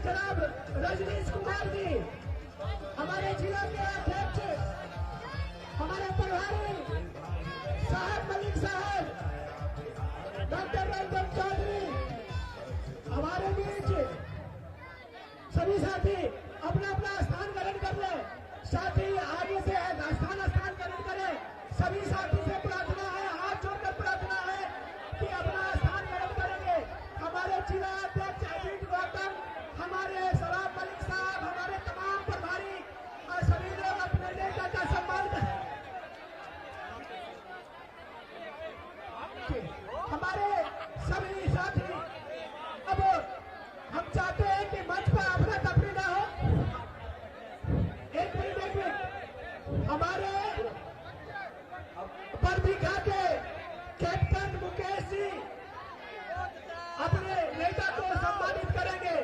जनाब रजनीश कुमार जी, हमारे जिला के अध्यक्ष, हमारे प्रभारी साहब मलिक साहब, डॉक्टर रंजन चौधरी, हमारे बीच सभी साथी अपना अपना स्थान ग्रहण कर ले। साथी आगे से स्थान ग्रहण करें। सभी साथी से प्रार्थना है, हाथ जोड़कर प्रार्थना है कि अपना स्थान ग्रहण करेंगे। हमारे जिला अध्यक्ष अजीत गौतम, हमारे सराब मलिक साहब, हमारे तमाम प्रभारी और सभी लोग अपने नेता का सम्मान करें। हमारे सभी साथी, अब हम चाहते हैं कि मंच पर अफरा तफरी ना हो। एक मिनट हमारे बरबीघा के कैप्टन मुकेश जी अपने नेता को सम्मानित करेंगे।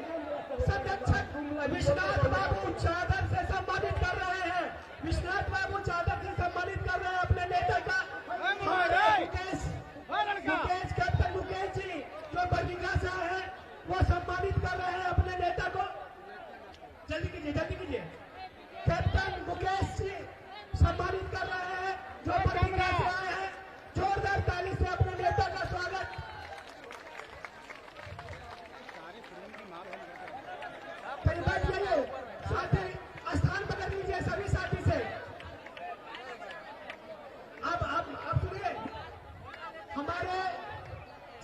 संरक्षक विश्वनाथ बाबू चादर से सम्मानित कर रहे हैं। विश्वनाथ बाबू चादर से सम्मानित कर रहे हैं अपने नेता का। मुकेश कैप्टन मुकेश जी जो बरबीघा से आए हैं वो सम्मानित कर रहे हैं अपने नेता को। जल्दी कीजिए, जल्दी कीजिए। कैप्टन मुकेश जी सम्मानित कर रहे हैं जो बरबीघा से आए हैं। जोरदार ताली से अपने नेता का स्वागत। बैठ जाइए, साथी स्थान पकड़ लीजिए सभी साथी से। अब सुनिए, हमारे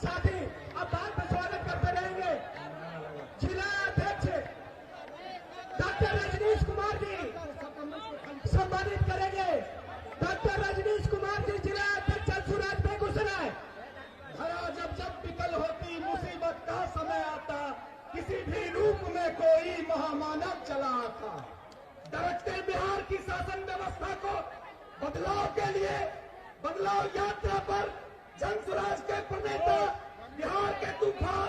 साथी अब बात पर स्वागत करते रहेंगे। जिला अध्यक्ष डॉक्टर रजनीश कुमार जी सम्मानित करेंगे। डॉक्टर रजनीश कुमार जी, जिला अध्यक्ष जलसुराज बेगूसराय। धरा जब जब विकल होती, मुसीबत का समय आता, किसी भी रूप में कोई महामानव चला आता। डरते बिहार की शासन व्यवस्था को बदलाव के लिए बदलाव यात्रा पर जनसुराज के प्रणेता बिहार के तूफान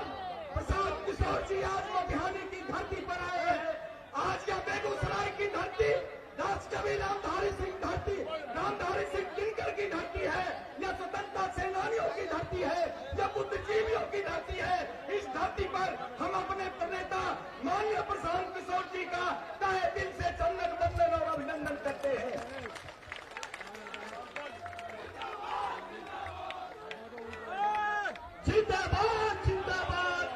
प्रशांत किशोर जी आज मोतिहारी की धरती पर आए हैं। आज या बेगूसराय की धरती दास कवि रामधारी सिंह धरती, रामधारी सिंह दिनकर की धरती है, या स्वतंत्रता सेनानियों की धरती है, या बुद्धिजीवियों की धरती है। इस धरती पर हम अपने प्रणेता माननीय प्रशांत किशोर जी का तहे दिल से चंदन वंदन और अभिनंदन करते हैं। जिंदाबाद, जिंदाबाद।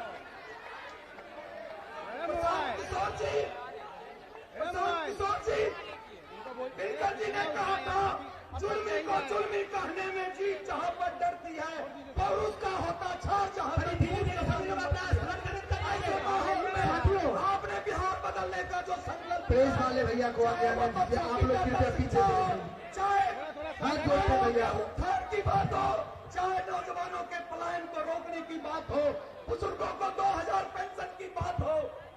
प्रशांत किशोर जी, प्रशांत किशोर जी, दिनकर जी ने कहा था, जुल्मी को जुल्मी कहने में जी जहां पर डरती है, और उसका होता छा जहां पर आपने बिहार बदलने का जो संकल्प। प्रेस वाले भैया को आगे आने दीजिए, आप लोग कृपया पीछे चाहे हाथ जोड़ते भैया थर्ड की बात हो, चाहे नौजवानों के पलायन को रोकने की बात हो, बुजुर्गों को 2000 पेंशन की बात हो,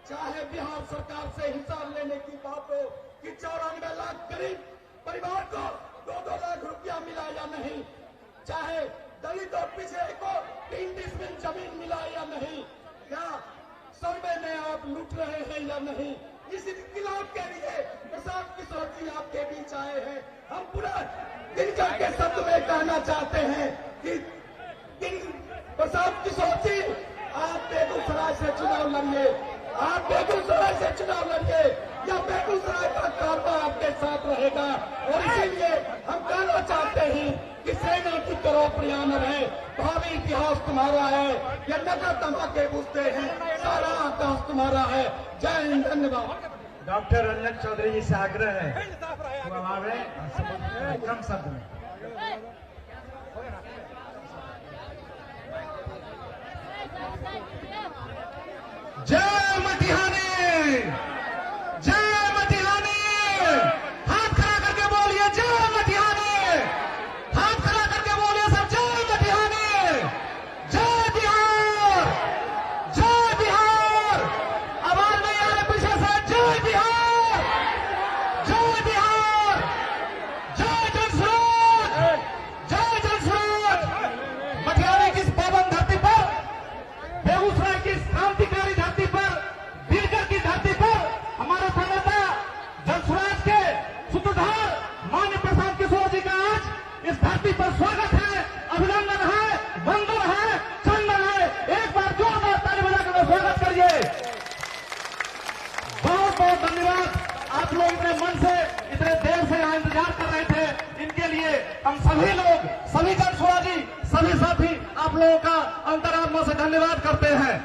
चाहे बिहार सरकार से हिसाब लेने की बात हो कि 94 लाख गरीब परिवार को 2-2 लाख रुपया मिला या नहीं, चाहे दलित और पिछड़े को 3 डिसमिल जमीन मिला या नहीं, क्या सर्वे में आप लूट रहे हैं या नहीं, इस इनकलाब के लिए प्रशांत किशोर जी आपके बीच आए हैं। हम पूरा दिनकर के शब्द में कहना चाहते हैं कि प्रशांत किशोर जी आप बेगूसराय से चुनाव लड़िए, आप बेगूसराय से चुनाव लड़िए, या बेगूसराय का कारवा आपके साथ रहेगा। और इसीलिए हम कहना चाहते हैं कि सेना की तरह प्रयाण है, भावी इतिहास तुम्हारा है, ये नगर धमाके बुझते हैं, सारा आकाश तुम्हारा है। जय हिंद, धन्यवाद। डॉक्टर रंजन चौधरी जी से आग्रह है वो हमारे कम शब्द में। जय मटिहानी, जय मटिहानी। हाथ खड़ा करके बोलिए जय मटिहानी, हाथ खड़ा करके बोलिए सब जय मटिहानी। जय बिहार, जय बिहार। आवाज नहीं आ रही पीछे से। जय बिहार, जय बिहार, जय जनसुराज, जय जनसुराज। मटिहानी की इस पावन धरती पर, बेगूसराय की क्रांतिकारी धरती पर आप लोग इतने मन से इतने देर से यहाँ इंतजार कर रहे थे, इनके लिए हम सभी लोग, सभी जनसुरा जी, सभी साथी आप लोगों का अंतरात्मा से धन्यवाद करते हैं,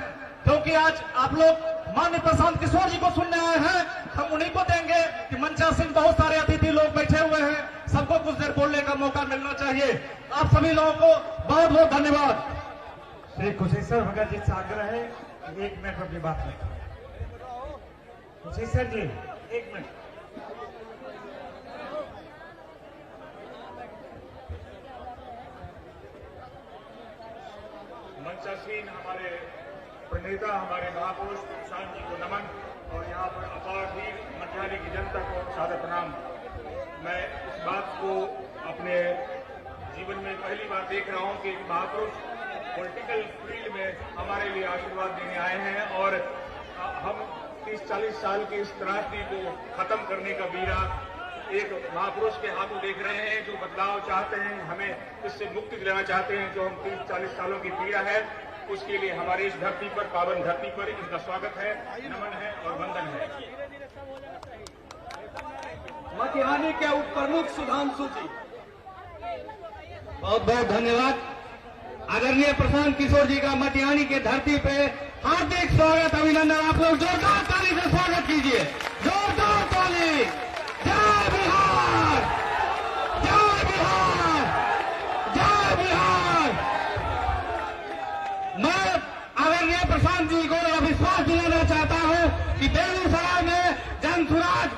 क्योंकि आज आप लोग माननीय प्रशांत किशोर जी को सुनने आए हैं। हम उन्हीं को देंगे कि मंचासीन बहुत सारे अतिथि लोग बैठे हुए हैं, सबको कुछ देर बोलने का मौका मिलना चाहिए। आप सभी लोगों को बहुत बहुत धन्यवाद। श्री कुशेश्वर भगत जी से आग्रह है कि 1 मिनट अपनी बात रखें। कुशेश्वर जी 1 मिनट। मंचासीन हमारे प्रणेता, हमारे महापुरुष प्रशांत जी को नमन, और यहाँ पर अपार वीर मटिहानी की जनता को सादर प्रणाम। मैं इस बात को अपने जीवन में पहली बार देख रहा हूँ कि एक महापुरुष पॉलिटिकल फील्ड में हमारे लिए आशीर्वाद देने आए हैं, और हम 30-40 साल की इस त्रासदी को खत्म करने का बीड़ा एक महापुरुष के हाथों देख रहे हैं, जो बदलाव चाहते हैं, हमें इससे मुक्ति दिलाना चाहते हैं। जो हम 30-40 सालों की पीड़ा है, उसके लिए हमारी इस धरती पर, पावन धरती पर इनका स्वागत है, नमन है और वंदन है। मटिहानी के उप प्रमुख सुधांशु जी, बहुत बहुत धन्यवाद। आदरणीय प्रशांत किशोर जी का मटिहानी के धरती पे हार्दिक स्वागत, अभिनंदन। आप लोग जोरदार ताली से स्वागत कीजिए, जोरदार ताली। जय बिहार, जय बिहार, जय बिहार। मैं आदरणीय प्रशांत जी को यह विश्वास दिलाना चाहता हूं कि बेगूसराय में जनसुराज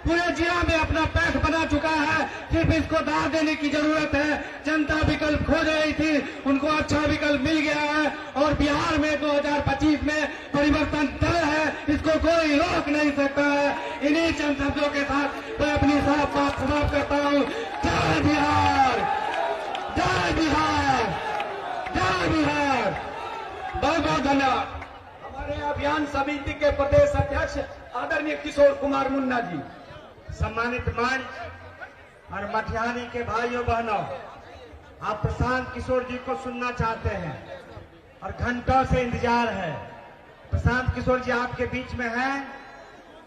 पूरे जिला में अपना पैठ बना चुका है। सिर्फ इसको दाव देने की जरूरत है। जनता विकल्प खोज रही थी, उनको अच्छा विकल्प मिल गया है, और बिहार में 2025 में परिवर्तन तय है, इसको कोई रोक नहीं सकता है। इन्हीं चंद शब्दों के साथ मैं अपनी साफ बात समाप्त करता हूँ। जय बिहार, जय बिहार, जय बिहार। बहुत बहुत धन्यवाद। हमारे अभियान समिति के प्रदेश अध्यक्ष आदरणीय किशोर कुमार मुन्ना जी। सम्मानित मंच और मटिहानी के भाइयों बहनों, आप प्रशांत किशोर जी को सुनना चाहते हैं और घंटों से इंतजार है। प्रशांत किशोर जी आपके बीच में हैं।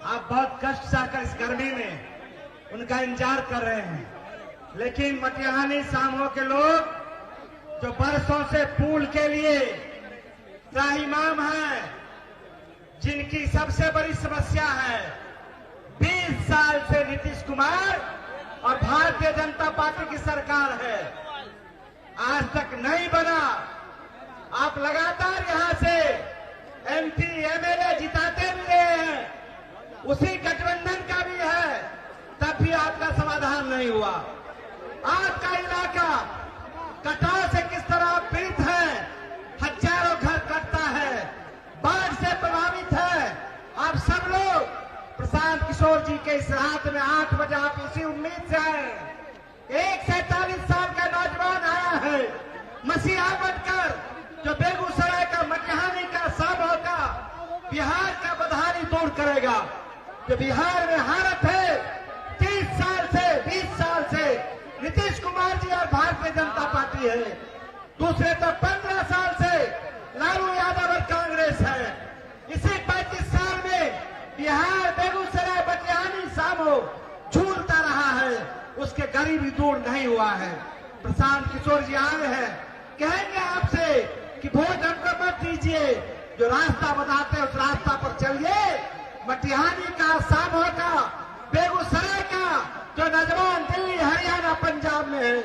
आप बहुत कष्ट सहकर इस गर्मी में उनका इंतजार कर रहे हैं, लेकिन मटिहानी सामो के लोग जो बरसों से पुल के लिए त्राहिमाम हैं, जिनकी सबसे बड़ी समस्या है 20 साल से नीतीश कुमार और भारतीय जनता पार्टी की सरकार है, आज तक नहीं बना। आप लगातार यहां से एमपी एमएलए जिताते भी रहे हैं, उसी गठबंधन का भी है, तब भी आपका समाधान नहीं हुआ। आपका इलाका कटाव से किस तरह पीड़ित है, हजारों घर कटता है, बाढ़ से प्रभावित है। आप सब लोग प्रशांत किशोर जी के इस रात में 8 बजे आप इसी उम्मीद से आए। एक 47 साल का नौजवान आया है, मसीहा बनकर, जो बेगूसराय का, मटिहानी का, सामो का, बिहार का बदहाली दूर करेगा। जो बिहार में हालत है 30 साल से, 20 साल से नीतीश कुमार जी और भारतीय जनता पार्टी है, दूसरे तो 15 साल से लालू यादव और कांग्रेस है। इसी 35 साल में बिहार, बेगूसराय, मटिहानी, सामो झूलता रहा है, उसके गरीबी दूर नहीं हुआ है। प्रशांत किशोर जी आए हैं, कहेंगे आपसे कि वोट हमको मत दीजिए, जो रास्ता बताते हैं उस रास्ता पर चलिए। मटिहानी का, सामो का, बेगूसराय का जो नौजवान दिल्ली, हरियाणा, पंजाब में है,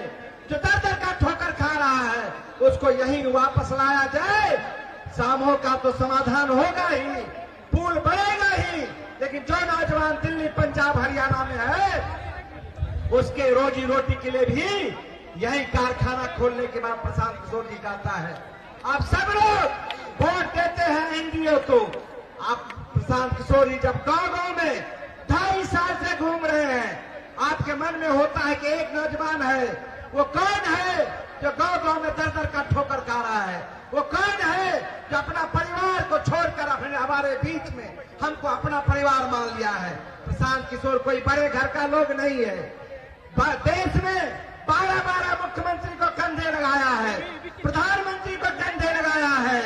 जो दर दर का ठोकर खा रहा है, उसको यहीं वापस लाया जाए। सामो का तो समाधान होगा ही, पुल बढ़ेगा ही, लेकिन जो नौजवान दिल्ली, पंजाब, हरियाणा में है, उसके रोजी रोटी के लिए भी यही कारखाना खोलने के बाद प्रशांत किशोर जी कहता है। आप सब लोग वोट देते हैं एनडीए को। आप प्रशांत किशोर जी जब गांव गांव में 2.5 साल से घूम रहे हैं, आपके मन में होता है कि एक नौजवान है, वो कौन है जो गांव गांव में दर दर का ठोकर खा रहा है? वो कौन है जो अपना परिवार को छोड़कर अपने हमारे बीच में हमको अपना परिवार मान लिया है? प्रशांत किशोर कोई बड़े घर का लोग नहीं है। देश में 12 मुख्यमंत्री को कंधे लगाया है, प्रधानमंत्री को कंधे लगाया है,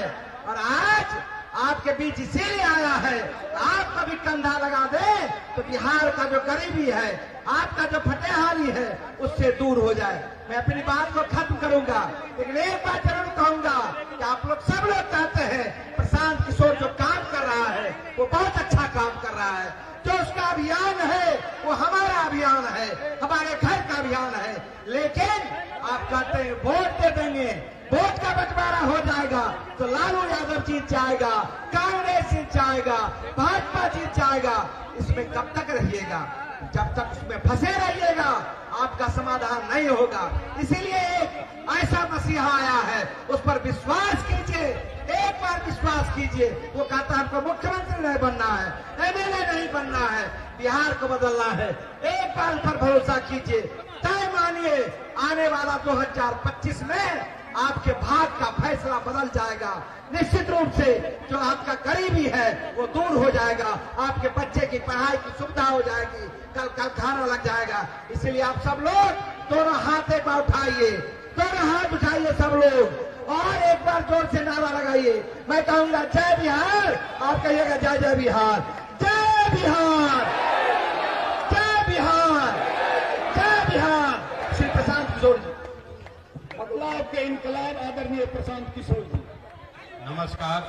और आज आपके बीच इसीलिए आया है, आप कभी कंधा लगा दे तो बिहार का जो गरीबी है, आपका जो फटेहारी है, उससे दूर हो जाए। मैं अपनी बात को खत्म करूंगा, लेकिन एक बात जरूर कहूंगा कि आप लोग सब लोग कहते हैं प्रशांत किशोर जो काम कर रहा है वो बहुत अच्छा काम कर रहा है। जो उसका अभियान है वो हमारा अभियान है, हमारे घर का अभियान है। लेकिन आप कहते हैं वोट दे देंगे, वोट का बंटवारा हो जाएगा तो लालू यादव जीत जाएगा, कांग्रेस जीत जाएगा, भाजपा जीत जाएगा। इसमें कब तक रहिएगा? जब तक उसमें फंसे रहिएगा आपका समाधान नहीं होगा। इसीलिए एक ऐसा मसीहा आया है, उस पर विश्वास कीजिए, एक बार विश्वास कीजिए। वो कहता है हमको मुख्यमंत्री नहीं बनना है, एमएलए नहीं बनना है, बिहार को बदलना है। एक बार पर भरोसा कीजिए, तय मानिए, आने वाला 2025 में आपके भाग का फैसला बदल जाएगा। निश्चित रूप से जो आपका गरीबी है वो दूर हो जाएगा, आपके बच्चे की पढ़ाई की सुविधा हो जाएगी, कल खाना लग जाएगा। इसलिए आप सब लोग दोनों हाथ एक बार उठाइए, दोनों हाथ उठाइए सब लोग, और एक बार जोर से नारा लगाइए। मैं कहूंगा जय बिहार, आप कहिएगा जय जय बिहार, जय बिहार, जय बिहार, जय बिहार। श्री प्रशांत किशोर जी। बदलाव के इनकलाब आदरणीय प्रशांत किशोर जी। नमस्कार।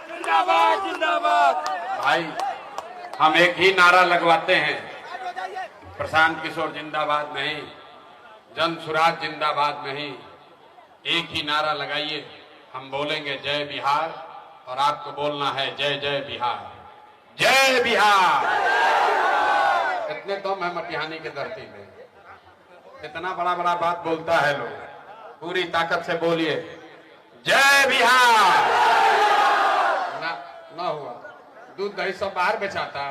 जिंदाबाद जिंदाबाद। भाई हम एक ही नारा लगवाते हैं, प्रशांत किशोर जिंदाबाद नहीं, जन सुराज जिंदाबाद नहीं। एक ही नारा लगाइए, हम बोलेंगे जय बिहार और आपको बोलना है जय जय बिहार, जय बिहार। कितने दम है मटिहानी के धरती में, इतना बड़ा बड़ा बात बोलता है लोग, पूरी ताकत से बोलिए जय बिहार। ना हुआ, दूध दही सब बाहर बेचाता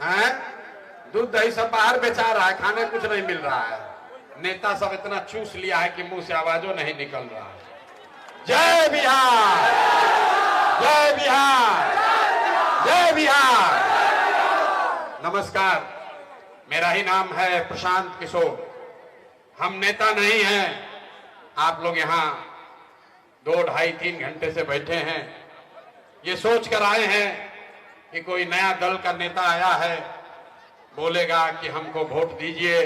है, दूध दही सब बाहर बेचा रहा है, खाने कुछ नहीं मिल रहा है। नेता सब इतना चूस लिया है कि मुंह से आवाजों नहीं निकल रहा है। जय बिहार, जय बिहार, जय बिहार। नमस्कार, मेरा ही नाम है प्रशांत किशोर। हम नेता नहीं हैं। आप लोग यहाँ 2, 2.5, 3 घंटे से बैठे हैं, ये सोच कर आए हैं कि कोई नया दल का नेता आया है, बोलेगा कि हमको वोट दीजिए,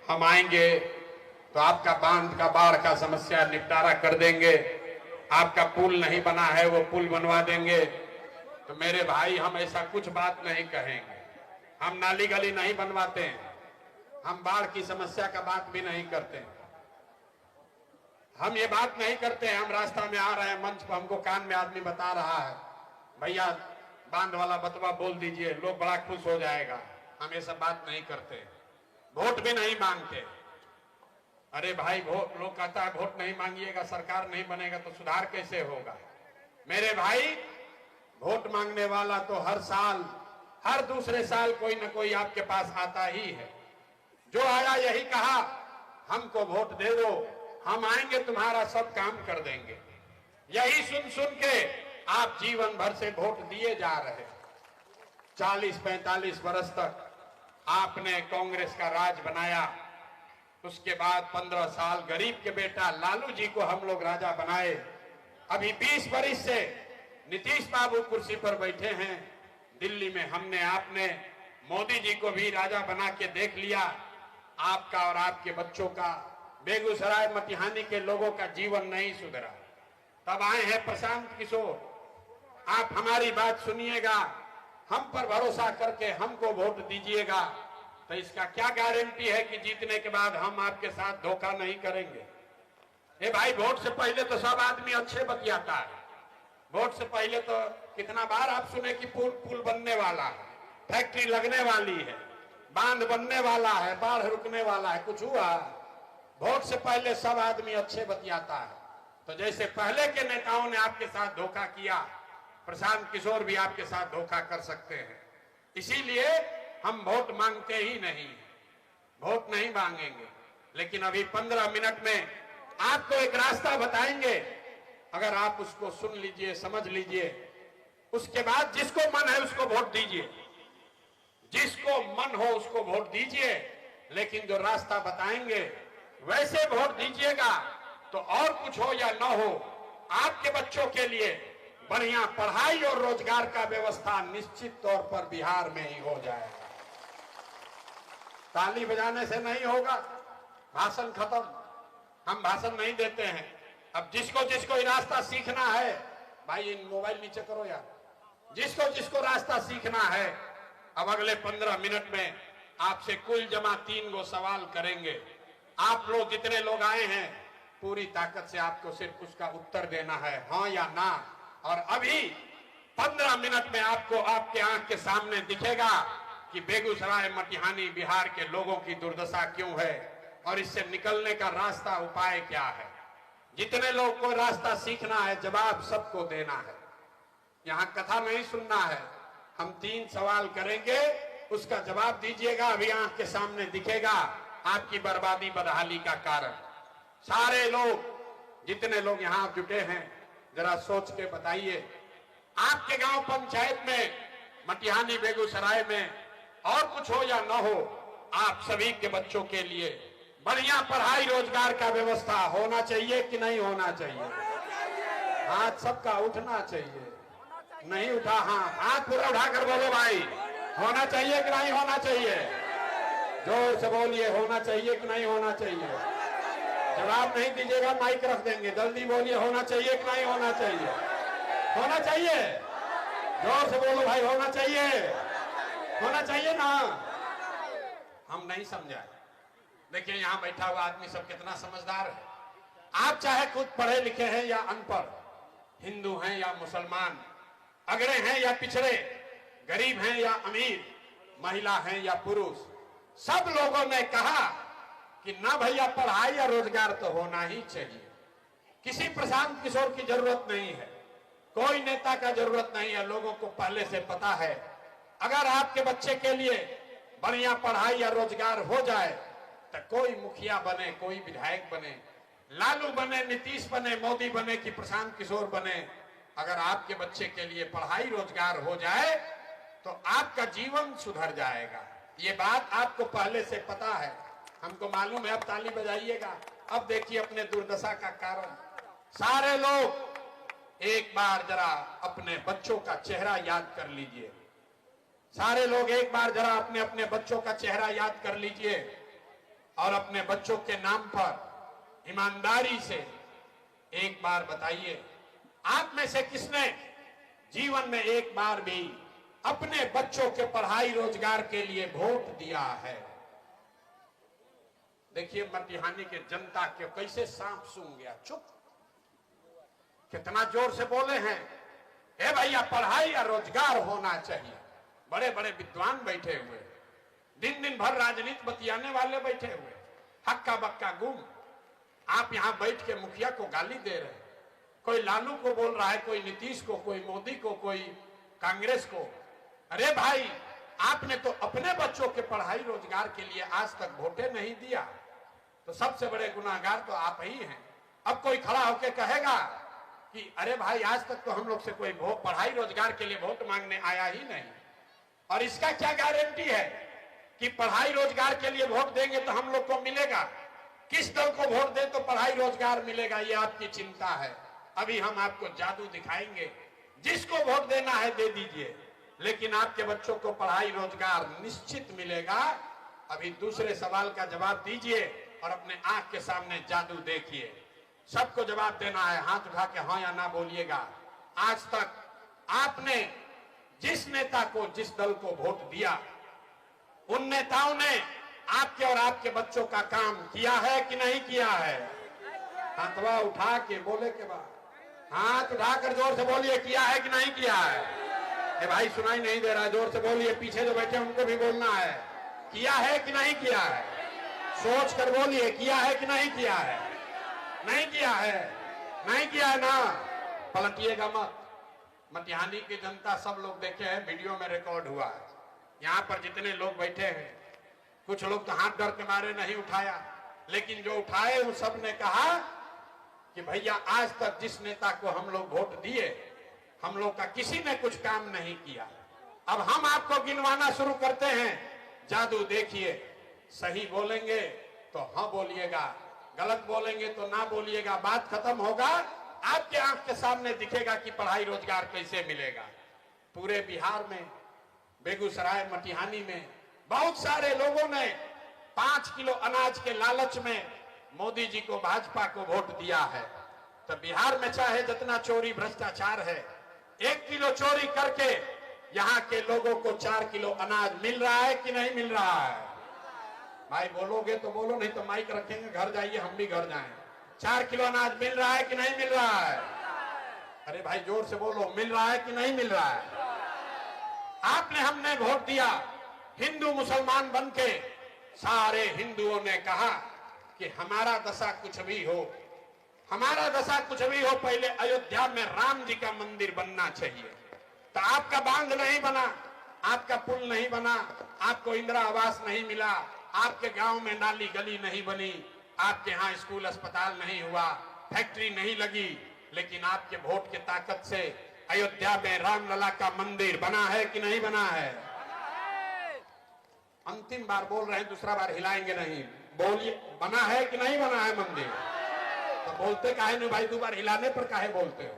हम आएंगे तो आपका बांध का बाढ़ का समस्या निपटारा कर देंगे, आपका पुल नहीं बना है वो पुल बनवा देंगे। तो मेरे भाई, हम ऐसा कुछ बात नहीं कहेंगे। हम नाली गली नहीं बनवाते हैं, हम बाढ़ की समस्या का बात भी नहीं करते हैं, हम ये बात नहीं करते हैं। हम रास्ता में आ रहे हैं, मंच पर हमको कान में आदमी बता रहा है भैया बांध वाला बतवा बोल दीजिए, लोग बड़ा खुश हो जाएगा। हम ये सब बात नहीं करते, वोट भी नहीं मांगते। अरे भाई, वोट, लोग कहता है वोट नहीं मांगिएगा, सरकार नहीं बनेगा तो सुधार कैसे होगा? मेरे भाई, वोट मांगने वाला तो हर साल, हर दूसरे साल कोई न कोई आपके पास आता ही है। जो आया यही कहा हमको वोट दे दो, हम आएंगे तुम्हारा सब काम कर देंगे। यही सुन सुन के आप जीवन भर से वोट दिए जा रहे। 40-45 वर्ष तक आपने कांग्रेस का राज बनाया, उसके बाद 15 साल गरीब के बेटा लालू जी को हम लोग राजा बनाए। अभी 20 वर्ष से नीतीश बाबू कुर्सी पर बैठे हैं। दिल्ली में हमने, आपने मोदी जी को भी राजा बना के देख लिया। आपका और आपके बच्चों का, बेगूसराय मटिहानी के लोगों का जीवन नहीं सुधरा। तब आए हैं प्रशांत किशोर। आप हमारी बात सुनिएगा, हम पर भरोसा करके हमको वोट दीजिएगा, तो इसका क्या गारंटी है कि जीतने के बाद हम आपके साथ धोखा नहीं करेंगे? ए भाई, वोट से पहले तो सब आदमी अच्छे बतियाता है। वोट से पहले तो कितना बार आप सुने कि पुल बनने वाला है, फैक्ट्री लगने वाली है, बांध बनने वाला है, बाढ़ रुकने वाला है, कुछ हुआ? वोट से पहले सब आदमी अच्छे बतियाता है। तो जैसे पहले के नेताओं ने आपके साथ धोखा किया, प्रशांत किशोर भी आपके साथ धोखा कर सकते हैं। इसीलिए हम वोट मांगते ही नहीं, वोट नहीं मांगेंगे। लेकिन अभी 15 मिनट में आपको एक रास्ता बताएंगे, अगर आप उसको सुन लीजिए, समझ लीजिए, उसके बाद जिसको मन है उसको वोट दीजिए, जिसको मन हो उसको वोट दीजिए। लेकिन जो रास्ता बताएंगे वैसे वोट दीजिएगा, तो और कुछ हो या न हो, आपके बच्चों के लिए बढ़िया पढ़ाई और रोजगार का व्यवस्था निश्चित तौर पर बिहार में ही हो जाएगा। ताली बजाने से नहीं होगा, भाषण खत्म। हम भाषण नहीं देते हैं। अब जिसको जिसको ये रास्ता सीखना है, भाई इन मोबाइल नीचे करो यार, जिसको जिसको रास्ता सीखना है, अब अगले 15 मिनट में आपसे कुल जमा 3 गो सवाल करेंगे। आप लोग जितने लोग आए हैं, पूरी ताकत से आपको सिर्फ उसका उत्तर देना है, हाँ या ना। और अभी 15 मिनट में आपको आपके आंख के सामने दिखेगा कि बेगूसराय मटिहानी बिहार के लोगों की दुर्दशा क्यों है और इससे निकलने का रास्ता उपाय क्या है। जितने लोग को रास्ता सीखना है, जवाब सबको देना है। यहाँ कथा नहीं सुनना है। हम 3 सवाल करेंगे, उसका जवाब दीजिएगा। अभी आंख के सामने दिखेगा आपकी बर्बादी बदहाली का कारण। सारे लोग जितने लोग यहाँ जुटे हैं, जरा सोच के बताइए, आपके गांव पंचायत में, मटिहानी बेगूसराय में और कुछ हो या न हो, आप सभी के बच्चों के लिए बढ़िया पढ़ाई रोजगार का व्यवस्था होना चाहिए कि नहीं होना चाहिए? हाथ सबका उठना चाहिए। नहीं उठा हाथ पूरा उठाकर बोलो भाई, होना चाहिए कि नहीं होना चाहिए? जोर से बोलिए, होना चाहिए कि नहीं होना चाहिए? जवाब नहीं दीजिएगा, माइक रख देंगे। जल्दी बोलिए, होना चाहिए कि नहीं होना चाहिए? होना चाहिए। जोर से बोलो भाई, होना चाहिए, होना चाहिए ना। हम नहीं समझाए। देखिए यहाँ बैठा हुआ आदमी सब कितना समझदार है। आप चाहे खुद पढ़े लिखे हैं या अनपढ़, हिंदू हैं या मुसलमान, अगड़े हैं या पिछड़े, गरीब हैं या अमीर, महिला हैं या पुरुष, सब लोगों ने कहा कि ना भैया पढ़ाई या रोजगार तो होना ही चाहिए। किसी प्रशांत किशोर की जरूरत नहीं है, कोई नेता का जरूरत नहीं है। लोगों को पहले से पता है, अगर आपके बच्चे के लिए बढ़िया पढ़ाई या रोजगार हो जाए तो कोई मुखिया बने, कोई विधायक बने, लालू बने, नीतीश बने, मोदी बने कि प्रशांत किशोर बने, अगर आपके बच्चे के लिए पढ़ाई रोजगार हो जाए तो आपका जीवन सुधर जाएगा। ये बात आपको पहले से पता है, हमको मालूम है। अब ताली बजाइएगा। अब देखिए अपने दुर्दशा का कारण। सारे लोग एक बार जरा अपने बच्चों का चेहरा याद कर लीजिए। सारे लोग एक बार जरा अपने अपने बच्चों का चेहरा याद कर लीजिए और अपने बच्चों के नाम पर ईमानदारी से एक बार बताइए, आप में से किसने जीवन में एक बार भी अपने बच्चों के पढ़ाई रोजगार के लिए वोट दिया है? देखिए मटिहानी के जनता के कैसे सांप सूंघ गया। चुप, कितना जोर से बोले हैं, ए भैया पढ़ाई या रोजगार होना चाहिए। बड़े बड़े विद्वान बैठे हुए, दिन दिन भर राजनीति बतियाने वाले बैठे हुए, हक्का बक्का गुम। आप यहां बैठ के मुखिया को गाली दे रहे हैं। कोई लालू को बोल रहा है, कोई नीतीश को, कोई मोदी को, कोई कांग्रेस को। अरे भाई, आपने तो अपने बच्चों के पढ़ाई रोजगार के लिए आज तक वोटे नहीं दिया, तो सबसे बड़े गुनाहगार तो आप ही हैं। अब कोई खड़ा होकर कहेगा कि अरे भाई आज तक तो हम लोग से कोई पढ़ाई रोजगार के लिए वोट मांगने आया ही नहीं, और इसका क्या गारंटी है कि पढ़ाई रोजगार के लिए वोट देंगे तो हम लोग को मिलेगा? किस दल को वोट दे तो पढ़ाई रोजगार मिलेगा, ये आपकी चिंता है। अभी हम आपको जादू दिखाएंगे, जिसको वोट देना है दे दीजिए, लेकिन आपके बच्चों को पढ़ाई रोजगार निश्चित मिलेगा। अभी दूसरे सवाल का जवाब दीजिए और अपने आंख के सामने जादू देखिए। सबको जवाब देना है, हाथ उठा के हाँ या ना बोलिएगा। आज तक आपने जिस नेता को, जिस दल को वोट दिया, उन नेताओं ने आपके और आपके बच्चों का काम किया है कि नहीं किया है? हाथवा उठा के बोले के बाद हाथ उठाकर जोर से बोलिए, किया है कि नहीं किया है? भाई सुनाई नहीं दे रहा, जोर से बोलिए। पीछे जो बैठे उनको भी बोलना है, किया है कि नहीं किया है? सोच कर बोलिए, किया है कि नहीं किया है? नहीं किया है, नहीं किया है ना, पलटिएगा मत। मटिहानी की जनता सब लोग देखे हैं, वीडियो में रिकॉर्ड हुआ है। यहाँ पर जितने लोग बैठे हैं, कुछ लोग तो हाथ डर के मारे नहीं उठाया, लेकिन जो उठाए उन सब ने कहा कि भैया आज तक जिस नेता को हम लोग वोट दिए, हम लोग का किसी ने कुछ काम नहीं किया। अब हम आपको गिनवाना शुरू करते हैं, जादू देखिए। सही बोलेंगे तो हाँ बोलिएगा, गलत बोलेंगे तो ना बोलिएगा, बात खत्म होगा, आपके आंख के सामने दिखेगा कि पढ़ाई रोजगार कैसे मिलेगा। पूरे बिहार में, बेगूसराय मटिहानी में बहुत सारे लोगों ने 5 किलो अनाज के लालच में मोदी जी को, भाजपा को वोट दिया है। तो बिहार में चाहे जितना चोरी भ्रष्टाचार है, 1 किलो चोरी करके यहाँ के लोगों को 4 किलो अनाज मिल रहा है कि नहीं मिल रहा है? भाई बोलोगे तो बोलो, नहीं तो माइक रखेंगे, घर जाइए, हम भी घर जाएं। 4 किलो अनाज मिल रहा है कि नहीं मिल रहा है? अरे भाई जोर से बोलो, मिल रहा है कि नहीं मिल रहा है? आपने हमने वोट दिया, हिंदू मुसलमान बनके सारे हिंदुओं ने कहा कि हमारा दशा कुछ भी हो, हमारा दशा कुछ भी हो, पहले अयोध्या में राम जी का मंदिर बनना चाहिए। तो आपका बांध नहीं बना, आपका पुल नहीं बना, आपको इंदिरा आवास नहीं मिला, आपके गांव में नाली गली नहीं बनी, आपके यहाँ स्कूल अस्पताल नहीं हुआ, फैक्ट्री नहीं लगी, लेकिन आपके वोट के ताकत से अयोध्या में रामलला का मंदिर बना है कि नहीं बना है? अंतिम बार बोल रहे हैं, दूसरा बार हिलाएंगे नहीं, बोलिए, बना है कि नहीं बना है मंदिर? तो बोलते काहे नहीं भाई, 2 बार हिलाने पर काहे बोलते हो?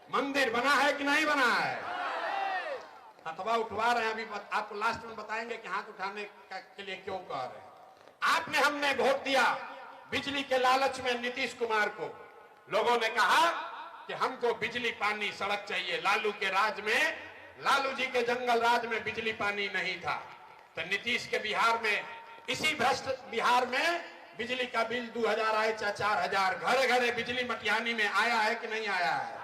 मंदिर बना है कि नहीं बना है? हथवा उठवा रहे हैं, अभी आपको लास्ट में बताएंगे कि हाथ उठाने के लिए क्यों कह रहे हैं। आपने हमने वोट दिया बिजली के लालच में नीतीश कुमार को। लोगों ने कहा कि हमको बिजली पानी सड़क चाहिए। लालू के राज में, लालू जी के जंगल राज में बिजली पानी नहीं था, तो नीतीश के बिहार में, इसी भ्रष्ट बिहार में बिजली का बिल 2000 आए, 4000, घरे घरे बिजली मटिहानी में आया है कि नहीं आया है?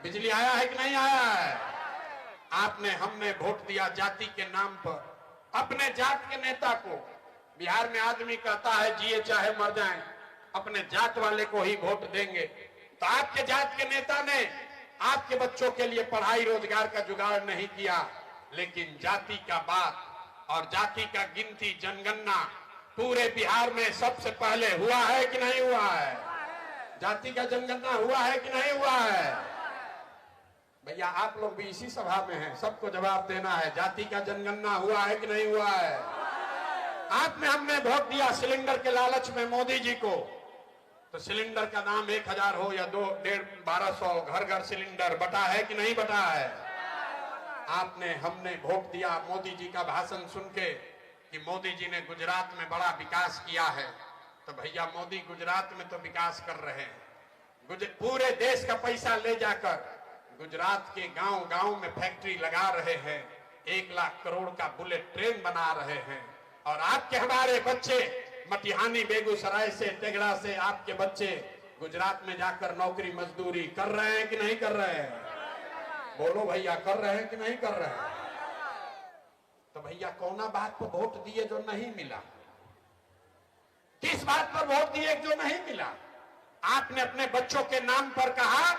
बिजली आया है कि नहीं आया है? आपने हमने वोट दिया जाति के नाम पर, अपने जात के नेता को। बिहार में आदमी कहता है जिए चाहे मर जाए, अपने जात वाले को ही वोट देंगे। तो आपके जात के नेता ने आपके बच्चों के लिए पढ़ाई रोजगार का जुगाड़ नहीं किया, लेकिन जाति का बात और जाति का गिनती, जनगणना पूरे बिहार में सबसे पहले हुआ है कि नहीं हुआ है? जाति का जनगणना हुआ है कि नहीं हुआ है? भैया आप लोग भी इसी सभा में हैं, सबको जवाब देना है, जाति का जनगणना हुआ है कि नहीं हुआ है? आपने हमने वोट दिया सिलेंडर के लालच में मोदी जी को, तो सिलेंडर का दाम 1000 हो या 1200, घर घर सिलेंडर बटा है कि नहीं बटा है? आपने हमने वोट दिया मोदी जी का भाषण सुन के कि मोदी जी ने गुजरात में बड़ा विकास किया है। तो भैया मोदी गुजरात में तो विकास कर रहे हैं, पूरे देश का पैसा ले जाकर गुजरात के गांव गांव में फैक्ट्री लगा रहे हैं, 1 लाख करोड़ का बुलेट ट्रेन बना रहे हैं। और आपके हमारे बच्चे मटिहानी, बेगूसराय से, तेगड़ा से आपके बच्चे गुजरात में जाकर नौकरी मजदूरी कर रहे हैं कि नहीं कर रहे हैं? बोलो भैया, कर रहे हैं कि नहीं कर रहे हैं? तो भैया कौना बात पर वोट दिए जो नहीं मिला? किस बात पर वोट दिए जो नहीं मिला? आपने अपने बच्चों के नाम पर कहा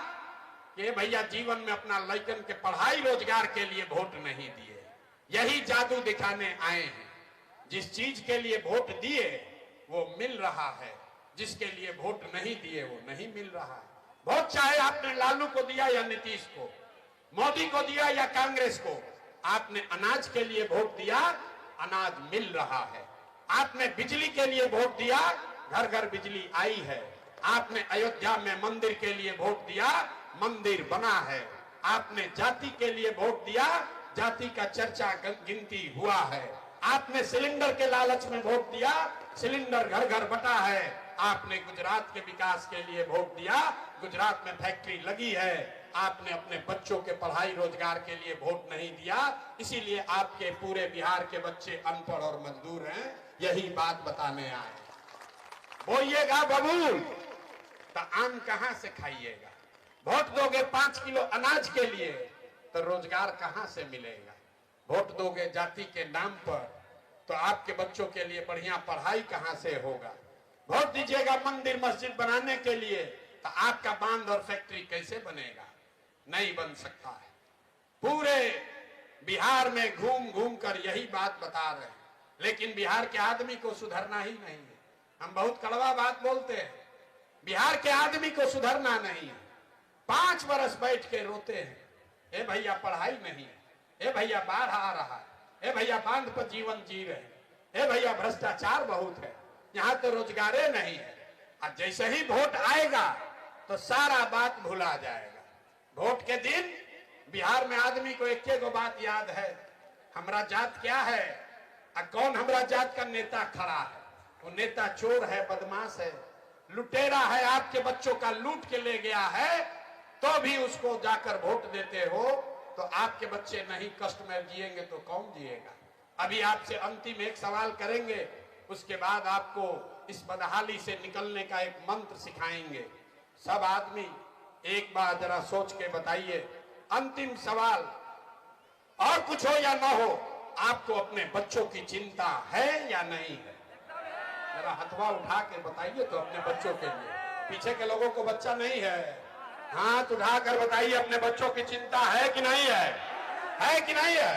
कि भैया जीवन में अपना लड़कन के पढ़ाई रोजगार के लिए वोट नहीं दिए। यही जादू दिखाने आए हैं। जिस चीज के लिए वोट दिए वो मिल रहा है, जिसके लिए वोट नहीं दिए वो नहीं मिल रहा है। वोट चाहे आपने लालू को दिया या नीतीश को, मोदी को दिया या कांग्रेस को, आपने अनाज के लिए वोट दिया, अनाज मिल रहा है। आपने बिजली के लिए वोट दिया, घर घर बिजली आई है। आपने अयोध्या में मंदिर के लिए वोट दिया, मंदिर बना है। आपने जाति के लिए वोट दिया, जाति का चर्चा गिनती हुआ है। आपने सिलेंडर के लालच में वोट दिया, सिलेंडर घर घर बटा है। आपने गुजरात के विकास के लिए वोट दिया, गुजरात में फैक्ट्री लगी है। आपने अपने बच्चों के पढ़ाई रोजगार के लिए वोट नहीं दिया, इसीलिए आपके पूरे बिहार के बच्चे अनपढ़ और मजदूर हैं। यही बात बताने आए। बोइएगा बबूल तो आम कहां से खाइएगा? वोट दोगे 5 किलो अनाज के लिए तो रोजगार कहां से मिलेगा? वोट दोगे जाति के नाम पर तो आपके बच्चों के लिए बढ़िया पढ़ाई कहां से होगा? वोट दीजिएगा मंदिर मस्जिद बनाने के लिए तो आपका बांध और फैक्ट्री कैसे बनेगा? नहीं बन सकता है। पूरे बिहार में घूम घूम कर यही बात बता रहे हैं, लेकिन बिहार के आदमी को सुधरना ही नहीं है। हम बहुत कड़वा बात बोलते हैं, बिहार के आदमी को सुधरना नहीं है। 5 बरस बैठ के रोते हैं, ए भैया पढ़ाई नहीं है, ए भैया बाढ़ आ रहा है, ए भैया बांध पर जीवन जी रहे हैं, ए भैया भ्रष्टाचार बहुत है, यहाँ तो रोजगारे नहीं है। और जैसे ही वोट आएगा तो सारा बात भुला जाएगा। वोट के दिन बिहार में आदमी को एक गो बात याद है, हमारा जात क्या है और कौन हमारा जात का नेता खड़ा है। वो नेता चोर है, बदमाश है, लुटेरा है, आपके बच्चों का लूट के ले गया है, तो भी उसको जाकर वोट देते हो। तो आपके बच्चे नहीं कष्ट में जिएंगे तो कौन जिएगा। अभी आपसे अंतिम एक सवाल करेंगे, उसके बाद आपको इस बदहाली से निकलने का एक मंत्र सिखाएंगे। सब आदमी एक बार जरा सोच के बताइए, अंतिम सवाल, और कुछ हो या ना हो, आपको अपने बच्चों की चिंता है या नहीं है? जरा हथवा उठा के बताइए तो अपने बच्चों के लिए। पीछे के लोगों को बच्चा नहीं है, हाथ उठाकर बताइए अपने बच्चों की चिंता है कि नहीं है? है कि नहीं है?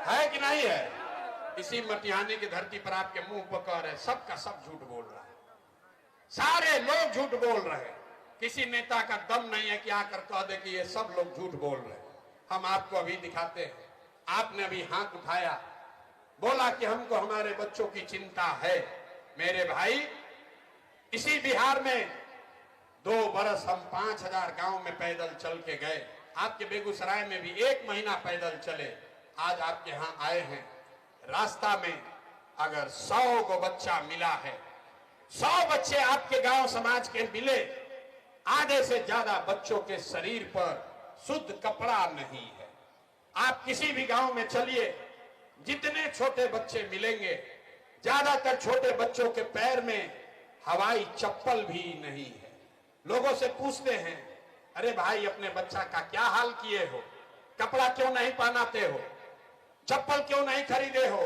है कि नहीं है? इसी मटिहानी की धरती पर आपके मुंह पकड़ है, सबका सब झूठ बोल रहा है, सारे लोग झूठ बोल रहे हैं। किसी नेता का दम नहीं है कि आकर कह दे कि ये सब लोग झूठ बोल रहे हैं। हम आपको अभी दिखाते हैं। आपने अभी हाथ उठाया, बोला कि हमको हमारे बच्चों की चिंता है। मेरे भाई, इसी बिहार में 2 बरस हम 5000 गांव में पैदल चल के गए। आपके बेगूसराय में भी 1 महीना पैदल चले। आज आपके यहाँ आए हैं, रास्ता में अगर 100 को बच्चा मिला है, 100 बच्चे आपके गांव समाज के मिले, आधे से ज्यादा बच्चों के शरीर पर शुद्ध कपड़ा नहीं है। आप किसी भी गांव में चलिए, जितने छोटे बच्चे मिलेंगे, ज्यादातर छोटे बच्चों के पैर में हवाई चप्पल भी नहीं है। लोगों से पूछते हैं, अरे भाई अपने बच्चा का क्या हाल किए हो, कपड़ा क्यों नहीं पहनाते हो, चप्पल क्यों नहीं खरीदे हो?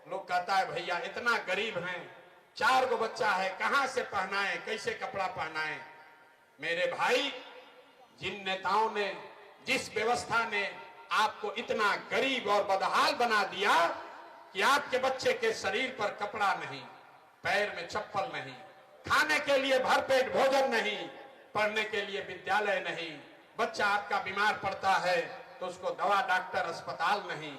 लोग कहता है भैया इतना गरीब हैं, 4 को बच्चा है, कहां से पहनाए, कैसे कपड़ा पहनाए। मेरे भाई, जिन नेताओं ने, जिस व्यवस्था ने आपको इतना गरीब और बदहाल बना दिया कि आपके बच्चे के शरीर पर कपड़ा नहीं, पैर में चप्पल नहीं, खाने के लिए भरपेट भोजन नहीं, पढ़ने के लिए विद्यालय नहीं, बच्चा आपका बीमार पड़ता है तो उसको दवा डॉक्टर अस्पताल नहीं,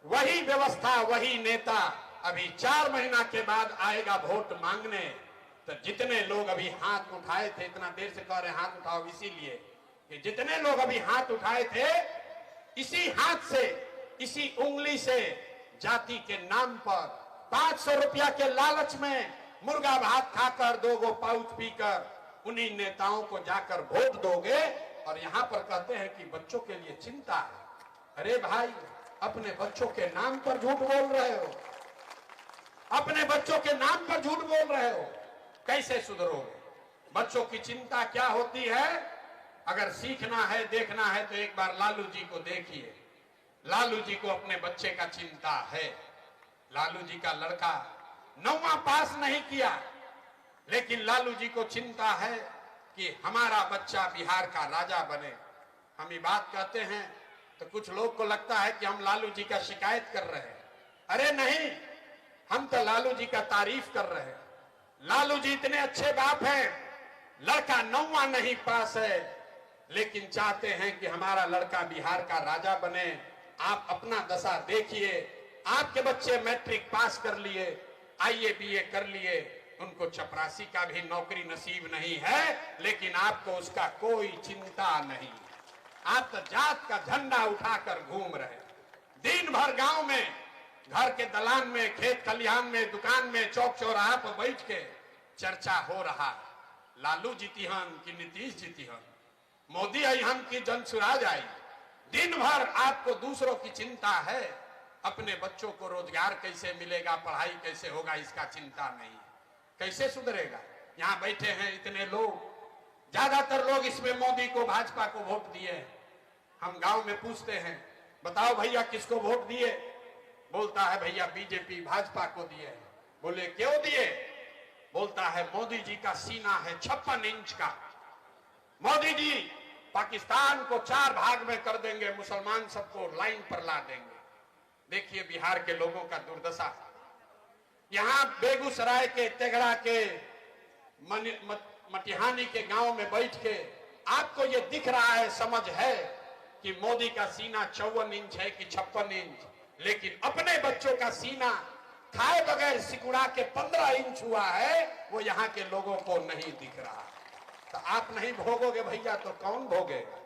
वही व्यवस्था, वही नेता अभी 4 महीना के बाद आएगा वोट मांगने। तो जितने लोग अभी हाथ उठाए थे, इतना देर से कह रहे हाथ उठाओ, इसीलिए कि जितने लोग अभी हाथ उठाए थे, इसी हाथ से, इसी उंगली से जाति के नाम पर 500 रुपया के लालच में मुर्गा भात खाकर 2 गो पाउच पीकर उन्हीं नेताओं को जाकर वोट दोगे और यहां पर कहते हैं कि बच्चों के लिए चिंता है। अरे भाई, अपने बच्चों के नाम पर झूठ बोल रहे हो, अपने बच्चों के नाम पर झूठ बोल रहे हो, कैसे सुधरोगे? बच्चों की चिंता क्या होती है? अगर सीखना है, देखना है तो एक बार लालू जी को देखिए। लालू जी को अपने बच्चे का चिंता है। लालू जी का लड़का 9वां पास नहीं किया, लेकिन लालू जी को चिंता है कि हमारा बच्चा बिहार का राजा बने। हम ये बात कहते हैं तो कुछ लोग को लगता है कि हम लालू जी का शिकायत कर रहे हैं। अरे नहीं, हम तो लालू जी का तारीफ कर रहे हैं। लालू जी इतने अच्छे बाप हैं, लड़का 9वां नहीं पास है, लेकिन चाहते हैं कि हमारा लड़का बिहार का राजा बने। आप अपना दशा देखिए, आपके बच्चे मैट्रिक पास कर लिए, IAA BA कर लिए, उनको चपरासी का भी नौकरी नसीब नहीं है, लेकिन आपको उसका कोई चिंता नहीं। आप तो जात का झंडा उठाकर घूम रहे, दिन भर गांव में, घर के दलान में, खेत खलिहान में, दुकान में, चौक चौराहा पर बैठ के चर्चा हो रहा, लालू जीतिहन कि नीतीश जीतिहन, मोदी अहन की जनसुराज आई। दिन भर आपको दूसरों की चिंता है, अपने बच्चों को रोजगार कैसे मिलेगा, पढ़ाई कैसे होगा, इसका चिंता नहीं। कैसे सुधरेगा? यहाँ बैठे हैं इतने लोग, ज्यादातर लोग इसमें मोदी को, भाजपा को वोट दिए। हम गांव में पूछते हैं, बताओ भैया किसको वोट दिए? बोलता है भैया बीजेपी, भाजपा को दिए। बोले क्यों दिए? बोलता है मोदी जी का सीना है 56 इंच का, मोदी जी पाकिस्तान को 4 भाग में कर देंगे, मुसलमान सबको लाइन पर ला देंगे। देखिए बिहार के लोगों का दुर्दशा। यहाँ बेगूसराय के, तेघड़ा के, मटिहानी के गांव में बैठ के आपको ये दिख रहा है, समझ है कि मोदी का सीना 54 इंच है कि 56 इंच, लेकिन अपने बच्चों का सीना खाए बगैर सिकुड़ा के 15 इंच हुआ है, वो यहाँ के लोगों को नहीं दिख रहा। तो आप नहीं भोगोगे भैया तो कौन भोगेगा?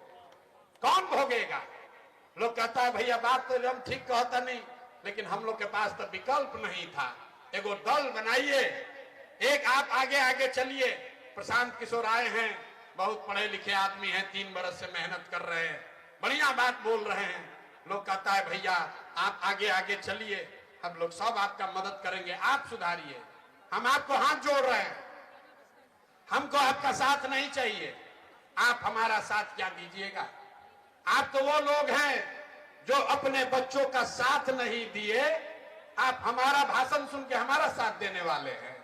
कौन भोगेगा? लोग कहता है भैया बात तो हम ठीक कहता नहीं, लेकिन हम लोग के पास तो विकल्प नहीं था। एगो दल बनाइए, एक आप आगे आगे चलिए। प्रशांत किशोर आए हैं, बहुत पढ़े लिखे आदमी हैं, 3 बरस से मेहनत कर रहे हैं, बढ़िया बात बोल रहे हैं। लोग कहता है भैया आप आगे आगे चलिए, हम लोग सब आपका मदद करेंगे, आप सुधारिए। हम आपको हाथ जोड़ रहे हैं, हमको आपका साथ नहीं चाहिए। आप हमारा साथ क्या दीजिएगा? आप तो वो लोग हैं जो अपने बच्चों का साथ नहीं दिए, आप हमारा भाषण सुन के हमारा साथ देने वाले हैं।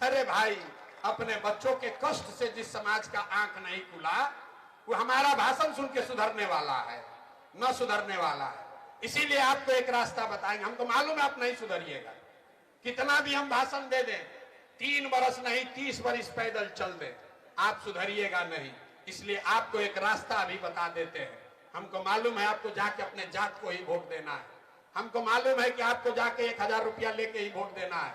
अरे भाई, अपने बच्चों के कष्ट से जिस समाज का आंख नहीं खुला, वो हमारा भाषण सुन के सुधरने वाला है, न सुधरने वाला है। इसीलिए आपको एक रास्ता बताएंगे। हमको मालूम है आप नहीं सुधरिएगा, कितना भी हम भाषण दे दें, 3 बरस नहीं 30 बरस पैदल चल दें, आप सुधरिएगा नहीं। इसलिए आपको एक रास्ता अभी बता देते हैं। हमको मालूम है आपको जाके अपने जात को ही वोट देना है, हमको मालूम है कि आपको जाके 1000 रुपया लेके ही वोट देना है।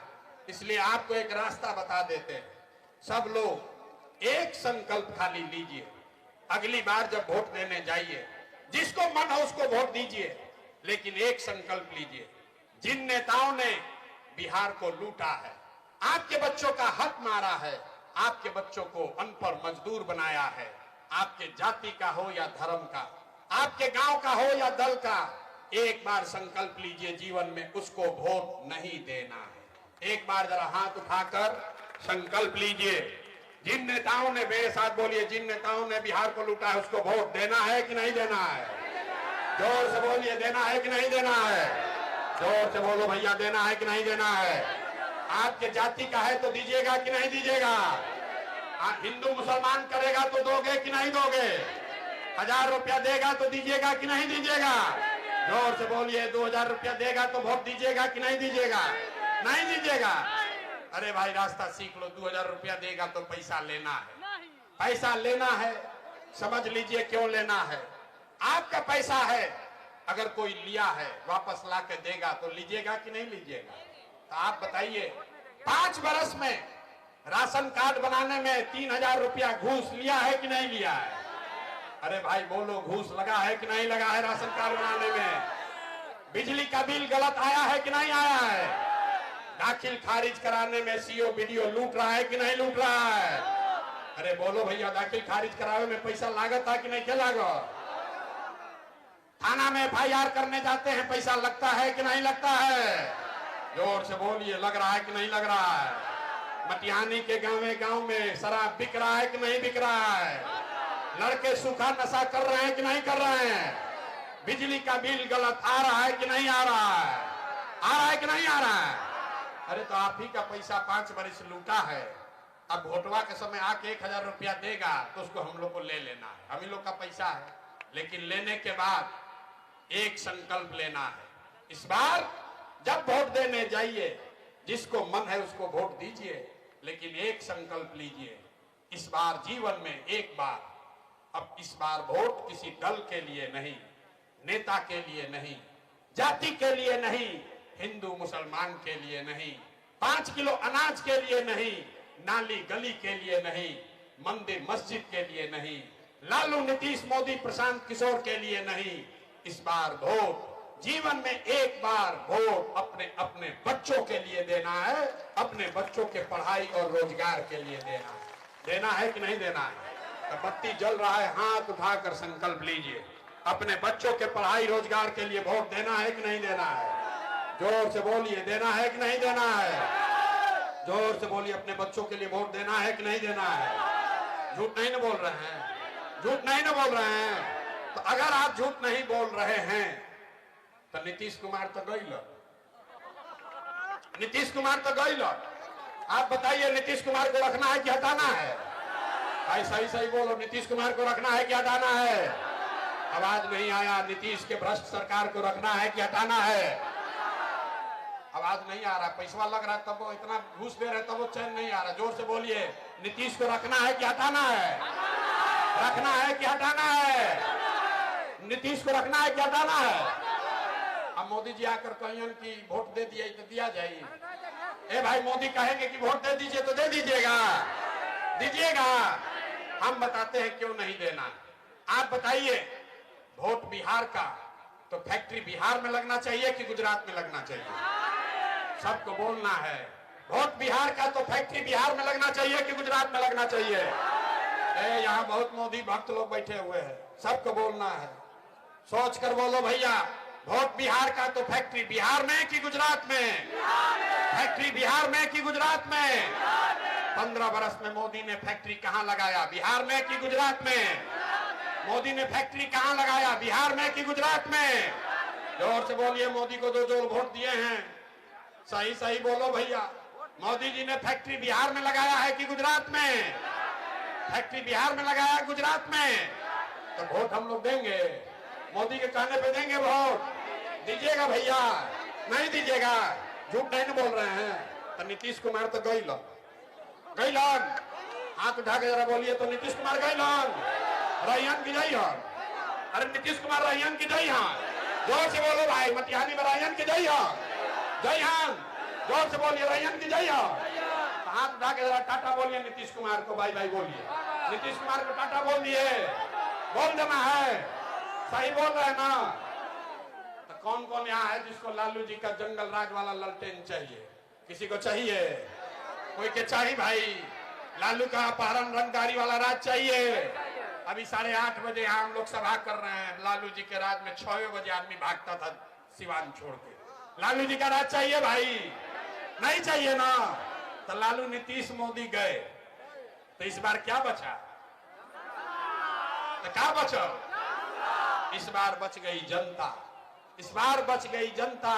इसलिए आपको एक रास्ता बता देते हैं। सब लोग एक संकल्प खाली लीजिए, अगली बार जब वोट देने जाइए, जिसको मन हो उसको वोट दीजिए, लेकिन एक संकल्प लीजिए। जिन नेताओं ने बिहार को लूटा है, आपके बच्चों का हक मारा है, आपके बच्चों को अनपढ़ मजदूर बनाया है, आपके जाति का हो या धर्म का, आपके गांव का हो या दल का, एक बार संकल्प लीजिए जीवन में उसको वोट नहीं देना है। एक बार जरा हाथ उठाकर संकल्प लीजिए। जिन नेताओं ने, मेरे साथ बोलिए, जिन नेताओं ने बिहार को लूटा है उसको वोट देना है कि नहीं देना है? जोर से बोलिए, देना है कि नहीं देना है? जोर से बोलो भैया, देना है कि नहीं देना है? आपके जाति का है तो दीजिएगा कि नहीं दीजिएगा? हिंदू मुसलमान करेगा तो दोगे कि नहीं दोगे? 1000 रुपया देगा तो दीजिएगा कि नहीं दीजिएगा? जोर से बोलिए, 2000 रुपया देगा तो वोट दीजिएगा कि नहीं दीजिएगा? नहीं दीजिएगा? अरे भाई रास्ता सीख लो, 2000 रुपया देगा तो पैसा लेना है, पैसा लेना है। समझ लीजिए क्यों लेना है। आपका पैसा है, अगर कोई लिया है वापस ला के देगा तो लीजिएगा कि नहीं लीजिएगा? तो आप बताइए, 5 बरस में राशन कार्ड बनाने में 3000 रुपया घूस लिया है कि नहीं लिया है? अरे भाई बोलो, घूस लगा है कि नहीं लगा है राशन कार्ड बनाने में? बिजली का बिल गलत आया है कि नहीं आया है? दाखिल खारिज कराने में सीओ बीडीओ लूट रहा है कि नहीं लूट रहा है? अरे बोलो भैया, दाखिल खारिज कराने में पैसा लागत है कि नहीं? क्या लागत? थाना में FIR करने जाते हैं, पैसा लगता है कि नहीं लगता है? जोर से बोलिए, लग रहा है कि नहीं लग रहा है? मटिहानी के गांव में शराब बिक रहा है कि नहीं बिक रहा है? लड़के सूखा नशा कर रहे हैं कि नहीं कर रहे हैं? बिजली का बिल गलत आ रहा है कि नहीं आ रहा है? आ रहा है कि नहीं आ रहा है? अरे तो आप ही का पैसा 5 बरस लूटा है, अब वोटवा के समय आके 1000 रुपया देगा तो उसको हम लोग को ले लेना है, हम ही लोग का पैसा है। लेकिन लेने के बाद एक संकल्प लेना है। इस बार जब वोट देने जाइए, जिसको मन है उसको वोट दीजिए, लेकिन एक संकल्प लीजिए, इस बार जीवन में एक बार, अब इस बार वोट किसी दल के लिए नहीं, नेता के लिए नहीं, जाति के लिए नहीं, हिंदू मुसलमान के लिए नहीं, 5 किलो अनाज के लिए नहीं, नाली गली के लिए नहीं, मंदिर मस्जिद के लिए नहीं, लालू नीतीश मोदी प्रशांत किशोर के लिए नहीं। इस बार वोट जीवन में एक बार वोट अपने अपने बच्चों के लिए देना है, अपने बच्चों के पढ़ाई और रोजगार के लिए देना है। देना है कि नहीं देना है? तो बत्ती जल रहा है, हाथ उठाकर संकल्प लीजिए। अपने बच्चों के पढ़ाई रोजगार के लिए वोट देना है कि नहीं देना है? जोर से बोलिए, देना है कि नहीं देना है? जोर से बोलिए, अपने बच्चों के लिए वोट देना है कि नहीं देना है? झूठ नहीं ना बोल रहे हैं? झूठ नहीं ना बोल रहे हैं? तो अगर आप झूठ नहीं बोल रहे हैं तो नीतीश कुमार तो गई लो, नीतीश कुमार तो गई लो। आप बताइए, नीतीश कुमार को रखना है कि हटाना है? भाई सही सही बोलो, नीतीश कुमार को रखना है कि हटाना है? आवाज नहीं आया। नीतीश के भ्रष्ट सरकार को रखना है कि हटाना है? आवाज नहीं आ रहा। पैसा लग रहा है तब वो इतना घूस दे रहे तब वो चैन नहीं आ रहा। जोर से बोलिए, नीतीश को रखना है कि हटाना है? रखना है कि हटाना है? नीतीश को रखना है कि हटाना है? अब मोदी जी आकर कहियन कि वोट दे दिए तो दिया जाए। ए भाई मोदी कहेंगे कि वोट दे दीजिए तो दे दीजिएगा, दीजिएगा। हम बताते हैं क्यों नहीं देना। आप बताइए, वोट बिहार का तो फैक्ट्री बिहार में लगना चाहिए कि गुजरात में लगना चाहिए? सबको बोलना है। वोट बिहार का तो फैक्ट्री बिहार में लगना चाहिए कि गुजरात में लगना चाहिए? यहाँ बहुत मोदी भक्त लोग बैठे हुए हैं, सबको बोलना है। सोच कर बोलो भैया, वोट बिहार का तो फैक्ट्री बिहार में कि गुजरात में? फैक्ट्री बिहार में कि गुजरात में? 15 बरस में मोदी ने फैक्ट्री कहां लगाया, बिहार में कि गुजरात में? मोदी ने फैक्ट्री कहां लगाया, बिहार में कि गुजरात में? जोर से बोलिए, मोदी को जो वोट दिए हैं सही सही बोलो भैया। मोदी जी ने फैक्ट्री बिहार में लगाया है कि गुजरात में? फैक्ट्री बिहार में लगाया है गुजरात में? तो वोट हम लोग देंगे, मोदी के कहने पे देंगे वोट? दीजिएगा भैया, नहीं दीजिएगा? झूठ नहीं बोल रहे हैं। तो नीतीश कुमार तो गईलन, हाथ उठा के जरा बोलिए तो नीतीश कुमार गईलन, रैयन की जय हन। अरे नीतीश कुमार रैयन की जय हन, जोर से बोलो भाई। मटिहानी में रैयन की जय हन, जय हन, जोर से बोलिए रैयन की जय हन। हाथ उठा के जरा टाटा बोलिए नीतीश कुमार को, बाय बाय बोलिए। नीतीश कुमार को टाटा बोल दिए, बोल देना है, सही बोल रहे हैं ना? तो कौन कौन यहाँ है जिसको लालू जी का जंगल राज वाला ललटेन चाहिए? किसी को चाहिए? कोई के चाहिए भाई? लालू का अपहरण रंगदारी वाला राज चाहिए? अभी 8:30 बजे यहाँ हम लोग सभा कर रहे हैं। लालू जी के राज में 6 बजे आदमी भागता था सिवान छोड़ के। लालू जी का राज चाहिए भाई? नहीं चाहिए ना? तो लालू नीतीश मोदी गए, तो इस बार क्या बचा? तो क्या बचा? इस बार बच गई जनता, इस बार बच गई जनता।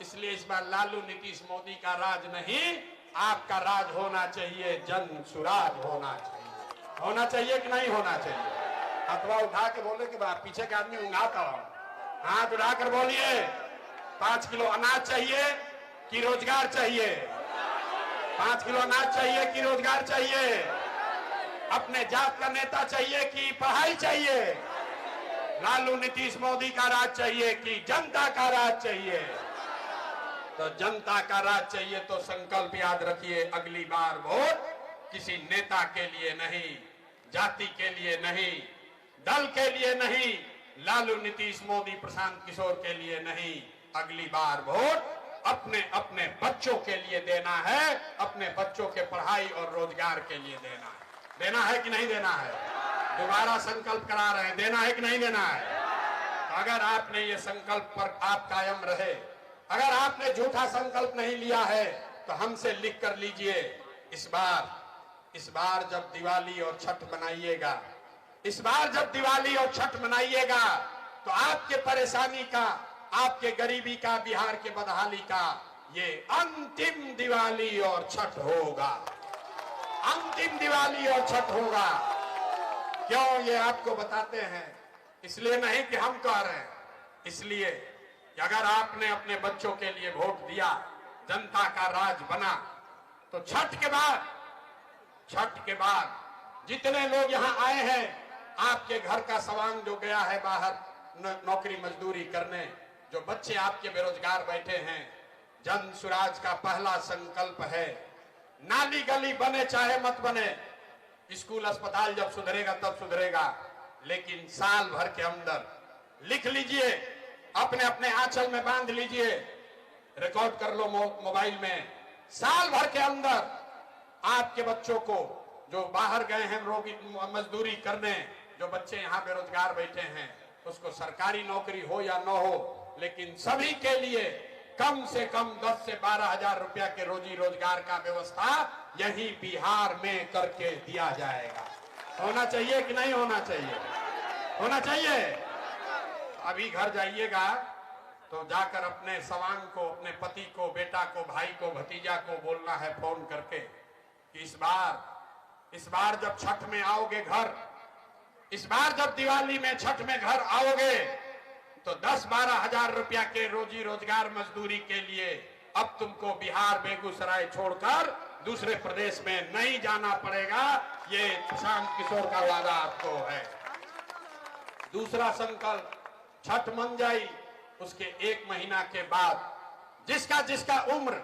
इसलिए इस बार लालू नीतीश मोदी का राज नहीं, आपका राज होना चाहिए, जन सुराज होना चाहिए। होना चाहिए कि नहीं होना चाहिए? अथवा उठा के बोले कि पीछे के आदमी उंगाता रहो। हाथ उठा कर बोलिए, 5 किलो अनाज चाहिए कि रोजगार चाहिए? 5 किलो अनाज चाहिए कि रोजगार चाहिए? अपने जात का नेता चाहिए कि पढ़ाई चाहिए? लालू नीतीश मोदी का राज चाहिए कि जनता का राज चाहिए? तो जनता का राज चाहिए तो संकल्प याद रखिए, अगली बार वोट किसी नेता के लिए नहीं, जाति के लिए नहीं, दल के लिए नहीं, लालू नीतीश मोदी प्रशांत किशोर के लिए नहीं, अगली बार वोट अपने अपने बच्चों के लिए देना है, अपने बच्चों के पढ़ाई और रोजगार के लिए देना है। देना है कि नहीं देना है? दोबारा संकल्प करा रहे हैं, देना है कि नहीं देना है? तो अगर आपने ये संकल्प पर आप कायम रहे, अगर आपने झूठा संकल्प नहीं लिया है तो हमसे लिख कर लीजिए। इस बार जब दिवाली और छठ मनाइएगा, इस बार जब दिवाली और छठ मनाइएगा तो आपके परेशानी का, आपके गरीबी का, बिहार के बदहाली का ये अंतिम दिवाली और छठ होगा। अंतिम दिवाली और छठ होगा। क्यों ये आपको बताते हैं? इसलिए नहीं कि हम कह रहे हैं, इसलिए कि अगर आपने अपने बच्चों के लिए वोट दिया, जनता का राज बना, तो छठ के बाद जितने लोग यहाँ आए हैं, आपके घर का सवांग जो गया है बाहर नौकरी मजदूरी करने, जो बच्चे आपके बेरोजगार बैठे हैं, जन सुराज का पहला संकल्प है, नाली गली बने चाहे मत बने, स्कूल अस्पताल जब सुधरेगा तब सुधरेगा, लेकिन साल भर के अंदर लिख लीजिए, अपने अपने आंचल में बांध लीजिए, रिकॉर्ड कर लो मोबाइल में, साल भर के अंदर आपके बच्चों को जो बाहर गए हैं रोगी मजदूरी करने, जो बच्चे यहाँ बेरोजगार बैठे हैं, उसको सरकारी नौकरी हो या न हो, लेकिन सभी के लिए कम से कम 10 से 12 हजार रुपया के रोजी रोजगार का व्यवस्था यही बिहार में करके दिया जाएगा। होना चाहिए कि नहीं होना चाहिए? होना चाहिए। अभी घर जाइएगा तो जाकर अपने सवांग को, अपने पति को, बेटा को, भाई को, भतीजा को बोलना है फोन करके कि इस बार जब छठ में आओगे घर, इस बार जब दिवाली में छठ में घर आओगे तो 10-12 हजार रुपया के रोजी रोजगार मजदूरी के लिए अब तुमको बिहार बेगूसराय छोड़कर दूसरे प्रदेश में नहीं जाना पड़ेगा। ये प्रशांत किशोर का वादा आपको है। दूसरा संकल्प, छठ मन जाई उसके 1 महीना के बाद जिसका जिसका उम्र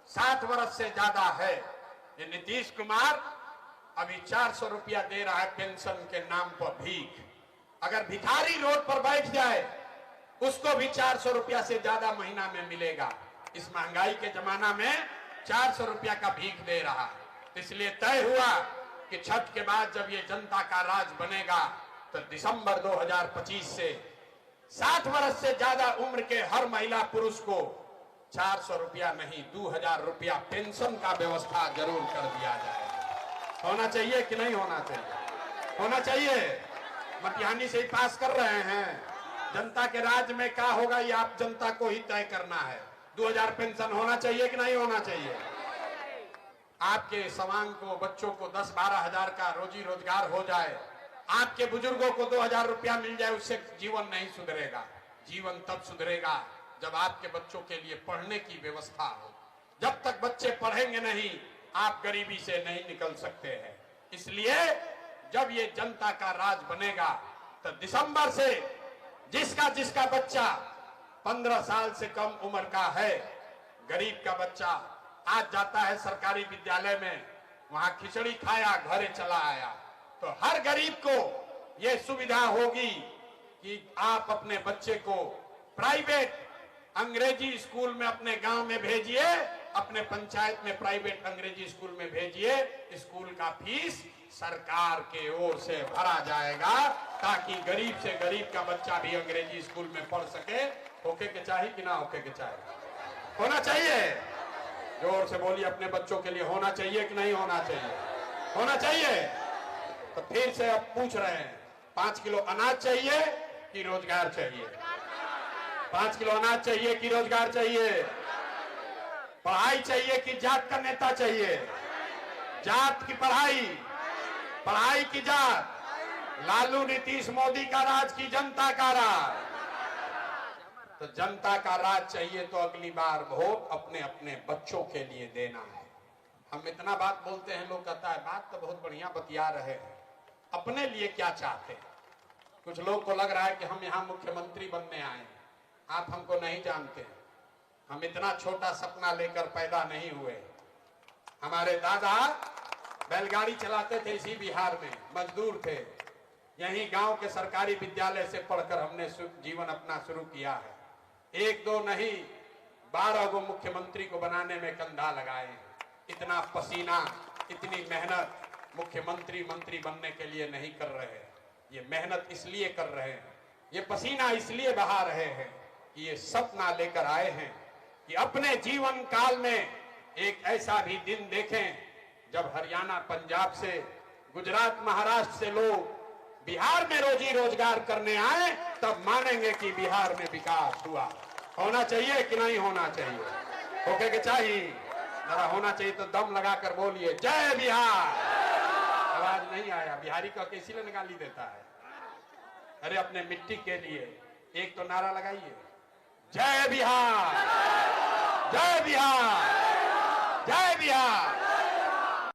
60 वर्ष से ज्यादा है, ये नीतीश कुमार अभी 400 रुपया दे रहा है पेंशन के नाम पर भीख। अगर भिखारी रोड पर बैठ जाए उसको भी 400 रुपया से ज्यादा महीना में मिलेगा। इस महंगाई के जमाना में 400 रुपया का भीख दे रहा है। इसलिए तय हुआ कि छठ के बाद जब ये जनता का राज बनेगा तो दिसंबर 2025 से 60 वर्ष से ज्यादा उम्र के हर महिला पुरुष को 400 रुपया नहीं 2000 रुपया पेंशन का व्यवस्था जरूर कर दिया जाए। होना चाहिए कि नहीं होना चाहिए? होना चाहिए। मटिहानी से ही पास कर रहे हैं। जनता के राज में क्या होगा ये आप जनता को ही तय करना है। 2000 पेंशन होना चाहिए कि नहीं होना चाहिए? आपके सवांग को, बच्चों को 10-12 हजार का रोजी रोजगार हो जाए, आपके बुजुर्गों को 2000 रुपया मिल जाए, उससे जीवन नहीं सुधरेगा। जीवन तब सुधरेगा जब आपके बच्चों के लिए पढ़ने की व्यवस्था हो। जब तक बच्चे पढ़ेंगे नहीं, आप गरीबी से नहीं निकल सकते हैं। इसलिए जब ये जनता का राज बनेगा तो दिसंबर से जिसका जिसका बच्चा 15 साल से कम उम्र का है, गरीब का बच्चा आज जाता है सरकारी विद्यालय में, वहां खिचड़ी खाया, घरे चला आया, तो हर गरीब को यह सुविधा होगी कि आप अपने बच्चे को प्राइवेट अंग्रेजी स्कूल में अपने गांव में भेजिए, अपने पंचायत में प्राइवेट अंग्रेजी स्कूल में भेजिए। स्कूल का फीस सरकार के ओर से भरा जाएगा ताकि गरीब से गरीब का बच्चा भी अंग्रेजी स्कूल में पढ़ सके। होके के चाहिए कि ना होके के चाहिए? होना चाहिए। जोर से बोलिए, अपने बच्चों के लिए होना चाहिए कि नहीं होना चाहिए? होना चाहिए। तो फिर से अब पूछ रहे हैं, 5 किलो अनाज चाहिए कि रोजगार चाहिए? 5 किलो अनाज चाहिए कि रोजगार चाहिए? पढ़ाई चाहिए कि जात का नेता चाहिए? जात की पढ़ाई, पढ़ाई की जात। लालू नीतीश मोदी का राज की जनता का राज? तो जनता का राज चाहिए तो अगली बार वोट अपने अपने बच्चों के लिए देना है। हम इतना बात बोलते हैं, लोग कहता है बात तो बहुत बढ़िया बतिया रहे हैं, अपने लिए क्या चाहते हैं? कुछ लोग को लग रहा है कि हम यहाँ मुख्यमंत्री बनने आए हैं। आप हमको नहीं जानते। हम इतना छोटा सपना लेकर पैदा नहीं हुए। हमारे दादा बैलगाड़ी चलाते थे इसी बिहार में, मजदूर थे। यहीं गांव के सरकारी विद्यालय से पढ़कर हमने जीवन अपना शुरू किया है। 1-2 नहीं, 12 गो मुख्यमंत्री को बनाने में कंधा लगाए हैं। इतना पसीना, इतनी मेहनत मुख्यमंत्री मंत्री बनने के लिए नहीं कर रहे हैं। ये मेहनत इसलिए कर रहे हैं, ये पसीना इसलिए बहा रहे हैं कि ये सपना लेकर आए हैं कि अपने जीवन काल में एक ऐसा भी दिन देखें जब हरियाणा, पंजाब से, गुजरात, महाराष्ट्र से लोग बिहार में रोजी रोजगार करने आए, तब मानेंगे कि बिहार में विकास हुआ। होना चाहिए कि नहीं होना चाहिए? होके के चाहिए। जरा होना चाहिए तो दम लगाकर बोलिए, जय बिहार। आवाज नहीं आया, बिहारी का कैसी निकाली देता है। अरे अपने मिट्टी के लिए एक तो नारा लगाइए, जय बिहार, जय बिहार, जय बिहार।